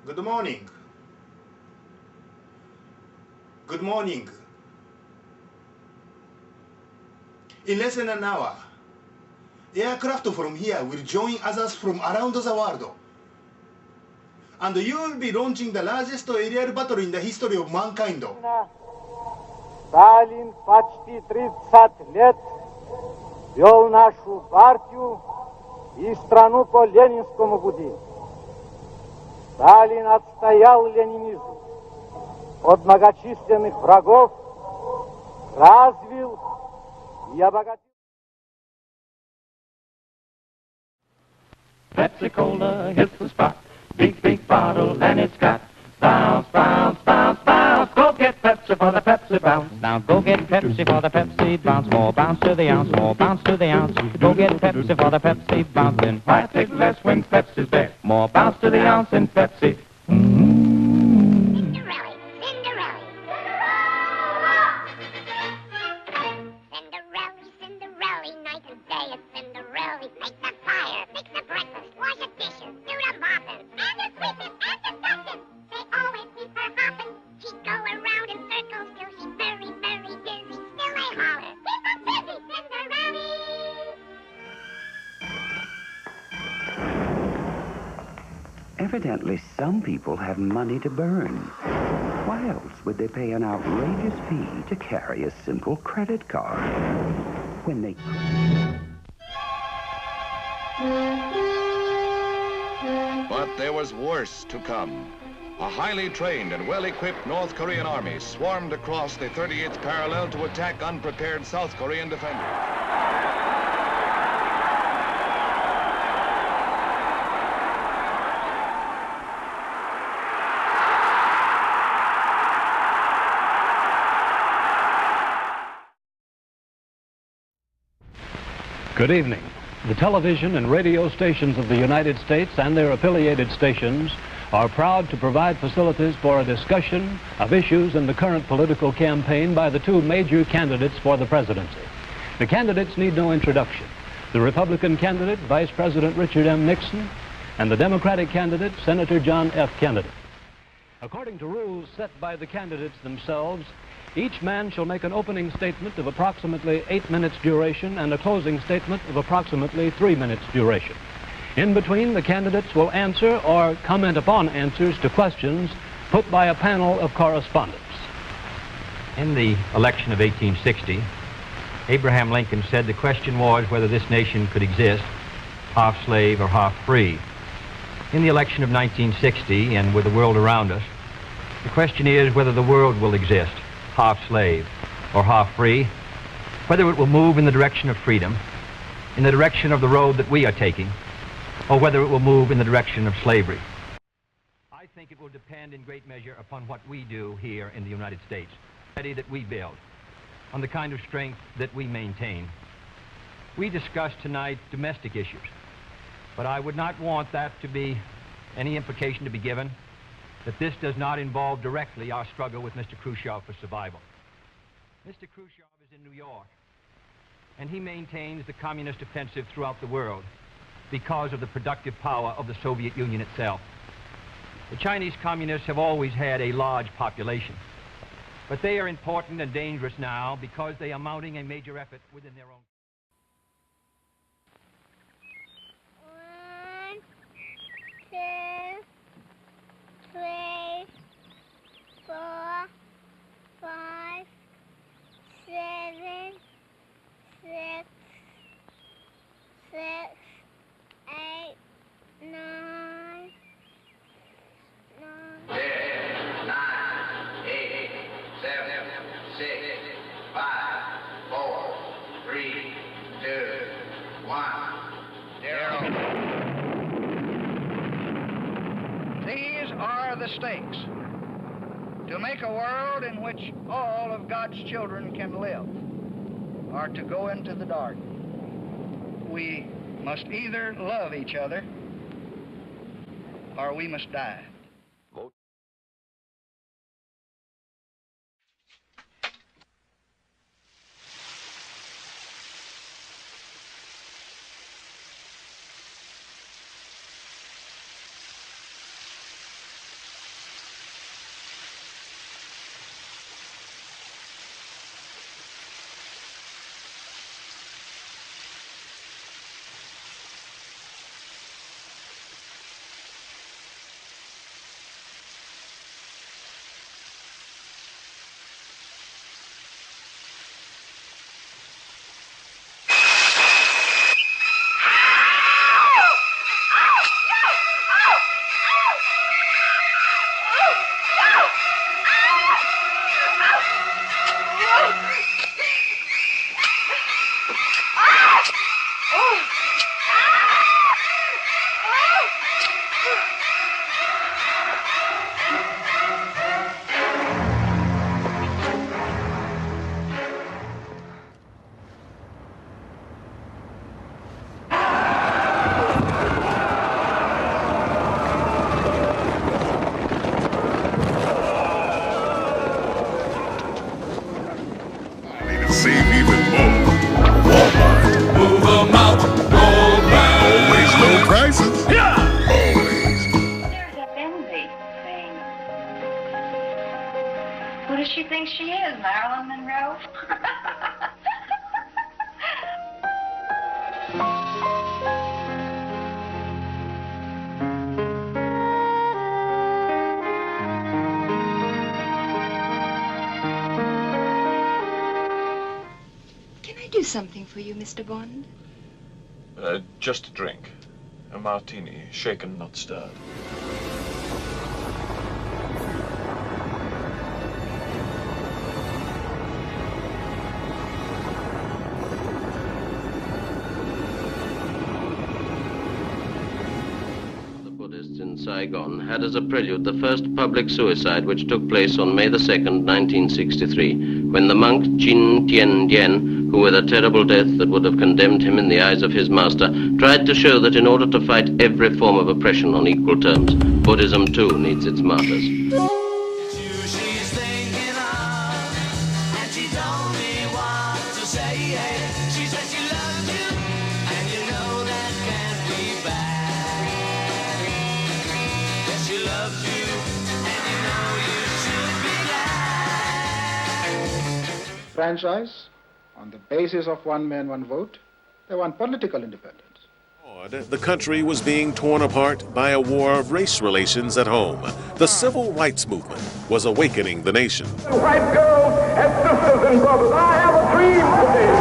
Good morning. Good morning. In less than an hour, aircraft from here will join others from around the world. And you will be launching the largest aerial battle in the history of mankind. Сталин почти 30 лет вел нашу партию и страну по ленинскому пути. Сталин отстоял ленинизм от многочисленных врагов, развил и обогатил. Pepsi-Cola hits the spot. Big, big bottle and it's got bounce, bounce, bounce, bounce. Go get Pepsi for the Pepsi bounce. Now go get Pepsi for the Pepsi bounce. More bounce to the ounce, more bounce to the ounce. Go get Pepsi for the Pepsi bounce. Then Why take less when Pepsi's there? more bounce to the ounce in Pepsi. Cinderella, Cinderella. Cinderella, Cinderella, night and day it's Cinderella. Make the fire, fix the breakfast, wash the dishes, do the mopping, and the sweeping, and the dusting. They always keep her hopping. She go around in circles till she's very, very dizzy. Still they holler, keep her busy, Cinderella. Evidently, some people have money to burn. Why else would they pay an outrageous fee to carry a simple credit card when they could? But there was worse to come. A highly trained and well-equipped North Korean army swarmed across the 38th parallel to attack unprepared South Korean defenders. Good evening. The television and radio stations of the United States and their affiliated stations are proud to provide facilities for a discussion of issues in the current political campaign by the two major candidates for the presidency. The candidates need no introduction. The Republican candidate, Vice President Richard M. Nixon, and the Democratic candidate, Senator John F. Kennedy. According to rules set by the candidates themselves, each man shall make an opening statement of approximately 8 minutes duration and a closing statement of approximately 3 minutes duration. In between, the candidates will answer or comment upon answers to questions put by a panel of correspondents. In the election of 1860, Abraham Lincoln said the question was whether this nation could exist, half slave or half free. In the election of 1960, and with the world around us, the question is whether the world will exist, half slave or half free, whether it will move in the direction of freedom, in the direction of the road that we are taking, or whether it will move in the direction of slavery. I think it will depend in great measure upon what we do here in the United States, that we build, on the kind of strength that we maintain. We discussed tonight domestic issues, but I would not want that to be any implication to be given that this does not involve directly our struggle with Mr. Khrushchev for survival. Mr. Khrushchev is in New York, and he maintains the communist offensive throughout the world because of the productive power of the Soviet Union itself. The Chinese communists have always had a large population, but they are important and dangerous now because they are mounting a major effort within their own. 1, 2, 3, 4, 5, 7, 6, 8, 9, 9. 10, 9, 8, 7, 6, 5, 4, 3, 2, 1, 0. These are the stakes. To make a world in which all of God's children can live, or to go into the dark. We must either love each other, or we must die. and Marilyn Monroe? Can I do something for you, Mr. Bond? Just a drink. A martini, shaken, not stirred. In Saigon had as a prelude the first public suicide, which took place on May the 2nd, 1963, when the monk Jin Tian Dien, who with a terrible death that would have condemned him in the eyes of his master, tried to show that in order to fight every form of oppression on equal terms, Buddhism too needs its martyrs. Franchise, on the basis of one man, one vote, they want political independence. The country was being torn apart by a war of race relations at home. The civil rights movement was awakening the nation. White girls and sisters and brothers, I have a dream today.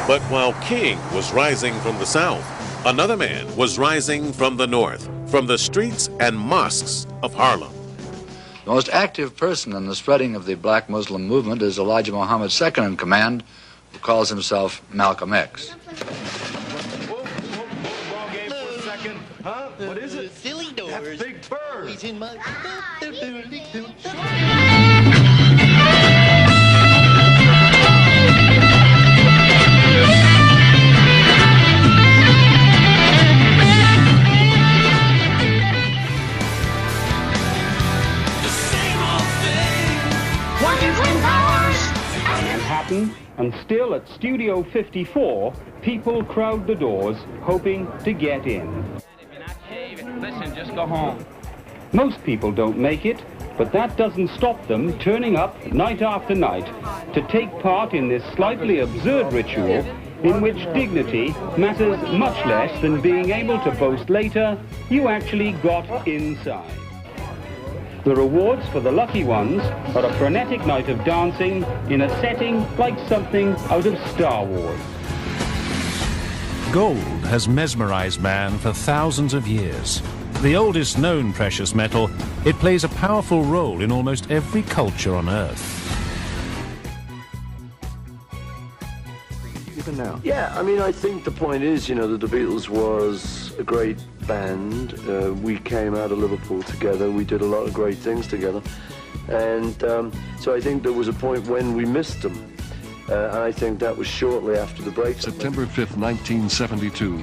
But while King was rising from the South, another man was rising from the North, from the streets and mosques of Harlem. The most active person in the spreading of the black Muslim movement is Elijah Muhammad's second in command, who calls himself Malcolm X. Huh? What is it? Silly doors. That big bird. He's in my... Manhattan, and still at Studio 54, people crowd the doors, hoping to get in. Listen, just go home. Most people don't make it, but that doesn't stop them turning up night after night to take part in this slightly absurd ritual in which dignity matters much less than being able to boast later you actually got inside. The rewards for the lucky ones are a frenetic night of dancing in a setting like something out of Star Wars. Gold has mesmerized man for thousands of years. The oldest known precious metal, it plays a powerful role in almost every culture on Earth. Even now? Yeah, I mean, I think the point is, you know, that the Beatles was a great band. We came out of Liverpool together. We did a lot of great things together. And so I think there was a point when we missed them. And I think that was shortly after the break. September 5th, 1972.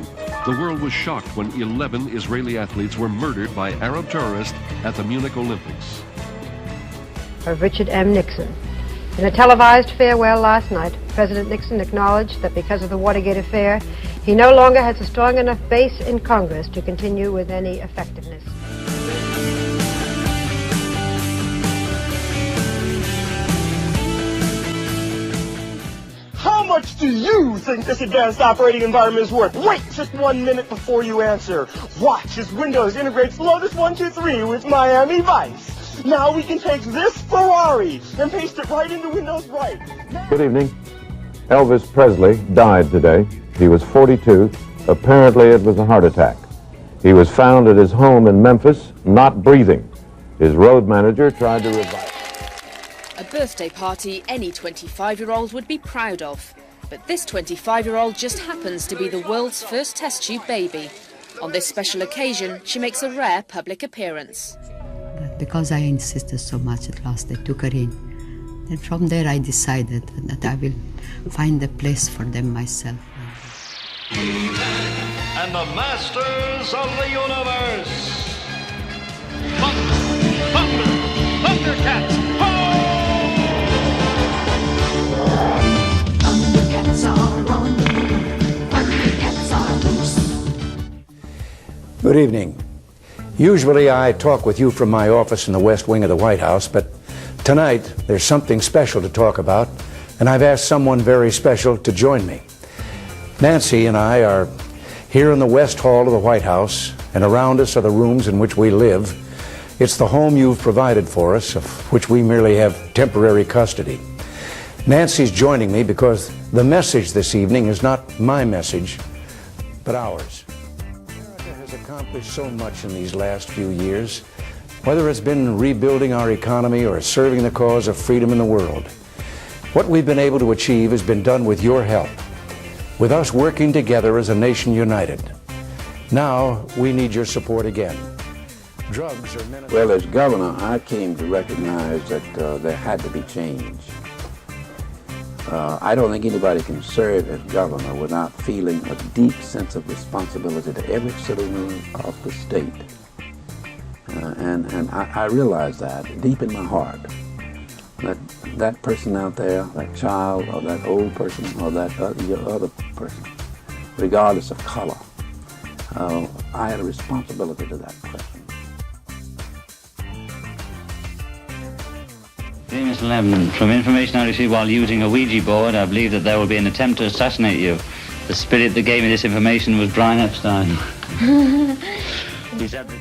The world was shocked when 11 Israeli athletes were murdered by Arab terrorists at the Munich Olympics. Of Richard M. Nixon. In a televised farewell last night, President Nixon acknowledged that because of the Watergate affair, he no longer has a strong enough base in Congress to continue with any effectiveness. How much do you think this advanced operating environment is worth? Wait just 1 minute before you answer. Watch as Windows integrates Lotus 123 with Miami Vice. Now we can take this Ferrari and paste it right into Windows Right. Good evening. Elvis Presley died today. He was 42. Apparently it was a heart attack. He was found at his home in Memphis, not breathing. His road manager tried to revive him. A birthday party any 25-year-old would be proud of. But this 25-year-old just happens to be the world's first test tube baby. On this special occasion, she makes a rare public appearance. Because I insisted so much at last, I took her in. And from there I decided that I will find a place for them myself. And the masters of the universe. Thundercats! Thundercats are on the move. Thundercats are loose. Good evening. Usually I talk with you from my office in the West Wing of the White House, but Tonight, there's something special to talk about, and I've asked someone very special to join me. Nancy and I are here in the West Hall of the White House, and around us are the rooms in which we live. It's the home you've provided for us, of which we merely have temporary custody. Nancy's joining me because the message this evening is not my message, but ours. America has accomplished so much in these last few years, whether it's been rebuilding our economy or serving the cause of freedom in the world. What we've been able to achieve has been done with your help, with us working together as a nation united. Now, we need your support again. Drugs are meant. Well, as governor, I came to recognize that there had to be change. I don't think anybody can serve as governor without feeling a deep sense of responsibility to every citizen of the state. And I realize that deep in my heart, that person out there, that child or that old person or that your other person, regardless of color, I had a responsibility to that person. Dear Mr. Levin, from information I received while using a Ouija board, I believe that there will be an attempt to assassinate you. The spirit that gave me this information was Brian Epstein. He said that...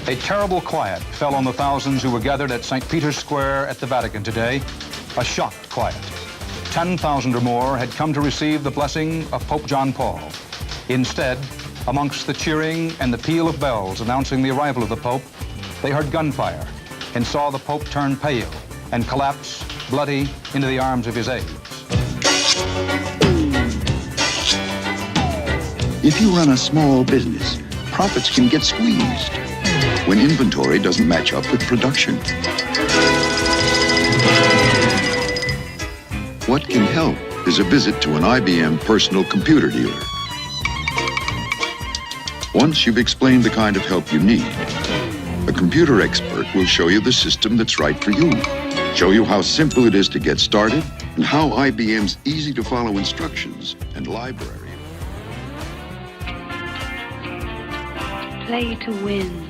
A terrible quiet fell on the thousands who were gathered at St. Peter's Square at the Vatican today. A shocked quiet. 10,000 or more had come to receive the blessing of Pope John Paul. Instead, amongst the cheering and the peal of bells announcing the arrival of the Pope, they heard gunfire and saw the Pope turn pale and collapse, bloody, into the arms of his aides. If you run a small business, profits can get squeezed when inventory doesn't match up with production. What can help is a visit to an IBM personal computer dealer. Once you've explained the kind of help you need, a computer expert will show you the system that's right for you, show you how simple it is to get started, and how IBM's easy-to-follow instructions and library. Play to win.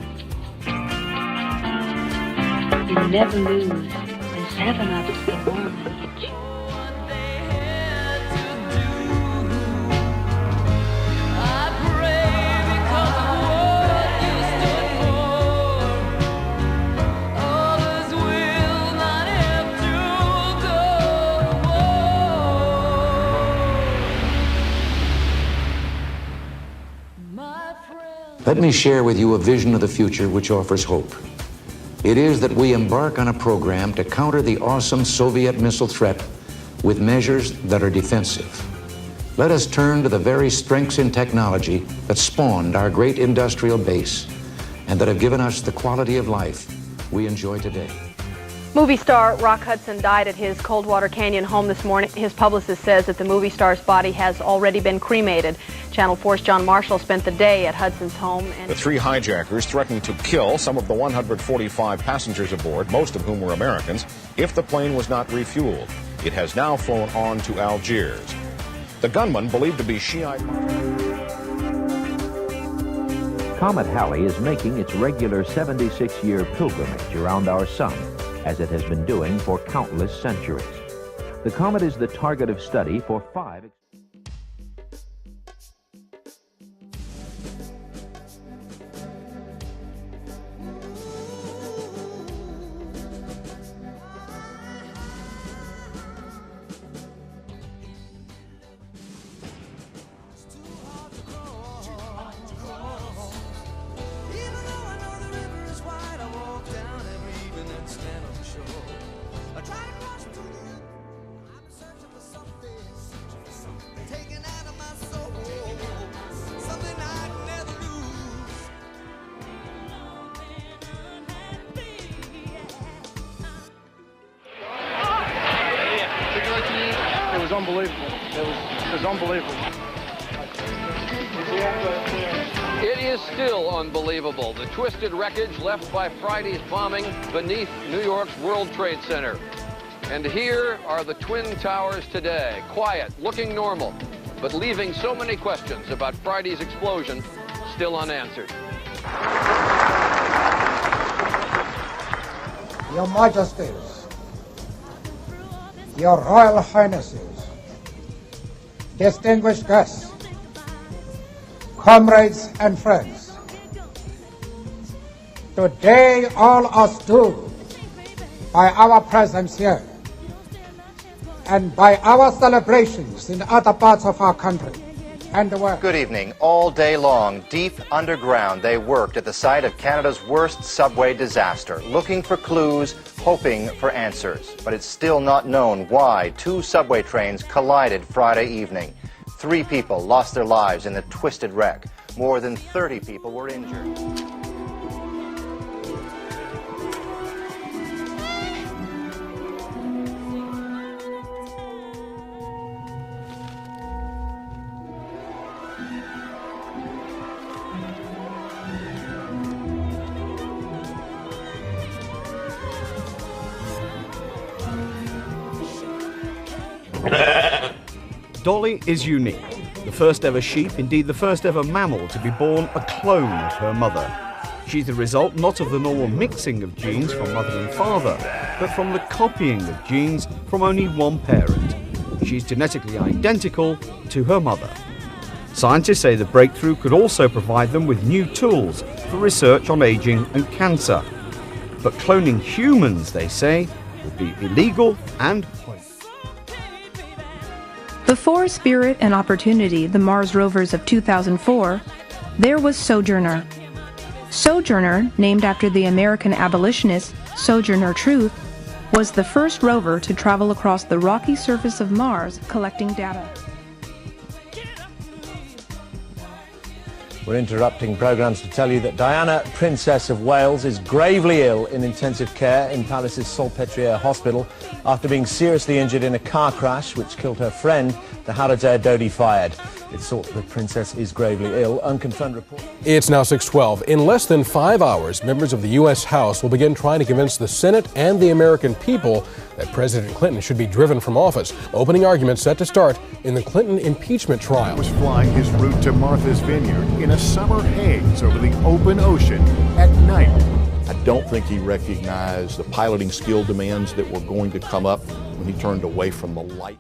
You never lose, and 7-Up's the mortgage. Let me share with you a vision of the future which offers hope. It is that we embark on a program to counter the awesome Soviet missile threat with measures that are defensive. Let us turn to the very strengths in technology that spawned our great industrial base and that have given us the quality of life we enjoy today. Movie star Rock Hudson died at his Coldwater Canyon home this morning. His publicist says that the movie star's body has already been cremated. Channel 4's John Marshall spent the day at Hudson's home. And the three hijackers threatened to kill some of the 145 passengers aboard, most of whom were Americans, if the plane was not refueled. It has now flown on to Algiers. The gunman, believed to be Shiite... Comet Halley is making its regular 76-year pilgrimage around our sun, as it has been doing for countless centuries. The comet is the target of study for 5... It was unbelievable. It was unbelievable. It is still unbelievable, the twisted wreckage left by Friday's bombing beneath New York's World Trade Center. And here are the Twin Towers today, quiet, looking normal, but leaving so many questions about Friday's explosion still unanswered. Your Majesties, Your Royal Highnesses, distinguished guests, comrades and friends, today all are stirred by our presence here and by our celebrations in other parts of our country and the world. Good evening. All day long, deep underground, they worked at the site of Canada's worst subway disaster, looking for clues, hoping for answers. But it's still not known why 2 subway trains collided Friday evening. 3 people lost their lives in the twisted wreck. More than 30 people were injured. Dolly is unique. The first ever sheep, indeed the first ever mammal to be born a clone of her mother. She's the result not of the normal mixing of genes from mother and father, but from the copying of genes from only one parent. She's genetically identical to her mother. Scientists say the breakthrough could also provide them with new tools for research on aging and cancer. But cloning humans, they say, would be illegal and pointless. Before Spirit and Opportunity, the Mars rovers of 2004, there was Sojourner. Sojourner, named after the American abolitionist Sojourner Truth, was the first rover to travel across the rocky surface of Mars collecting data. We're interrupting programmes to tell you that Diana, Princess of Wales, is gravely ill in intensive care in Paris's Salpêtrière Hospital after being seriously injured in a car crash which killed her friend, the Harrods Dodi fired. It's thought the princess is gravely ill. Unconfirmed report. It's now 6:12. In less than 5 hours, members of the U.S. House will begin trying to convince the Senate and the American people that President Clinton should be driven from office. Opening arguments set to start in the Clinton impeachment trial. Was flying his route to Martha's Vineyard in a summer haze over the open ocean at night. I don't think he recognized the piloting skill demands that were going to come up when he turned away from the light.